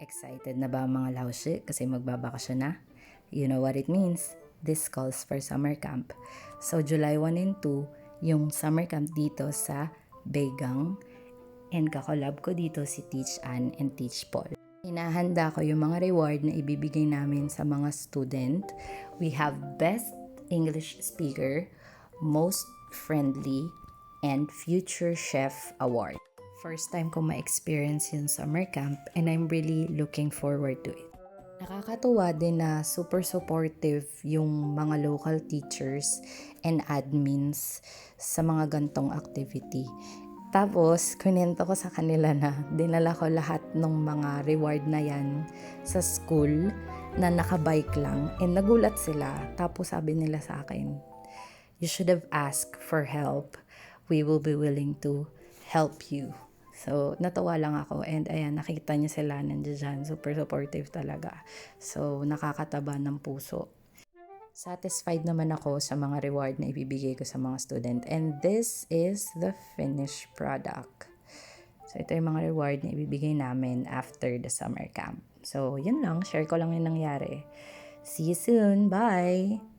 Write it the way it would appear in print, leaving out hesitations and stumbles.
Excited na ba ang mga laushi kasi magbabakasyon na? You know what it means. This calls for summer camp. So July 1 and 2, yung summer camp dito sa Begang. And kakolab ko dito si Teach Ann and Teach Paul. Hinahanda ko yung mga reward na ibibigay namin sa mga student. We have Best English Speaker, Most Friendly, and Future Chef Award. First time ko ma-experience yung summer camp and I'm really looking forward to it. Nakakatuwa din na super supportive yung mga local teachers and admins sa mga gantong activity. Tapos, kunento ko sa kanila na dinala ko lahat ng mga reward na yan sa school na nakabike lang and nagulat sila. Tapos sabi nila sa akin, you should have asked for help. We will be willing to help you. So, natawa lang ako and ayan, nakita niyo sila nandiyan, super supportive talaga. So, nakakataba ng puso. Satisfied naman ako sa mga reward na ibibigay ko sa mga student and this is the finished product. So, ito yung mga reward na ibibigay namin after the summer camp. So, yun lang, share ko lang yung nangyari. See you soon, bye!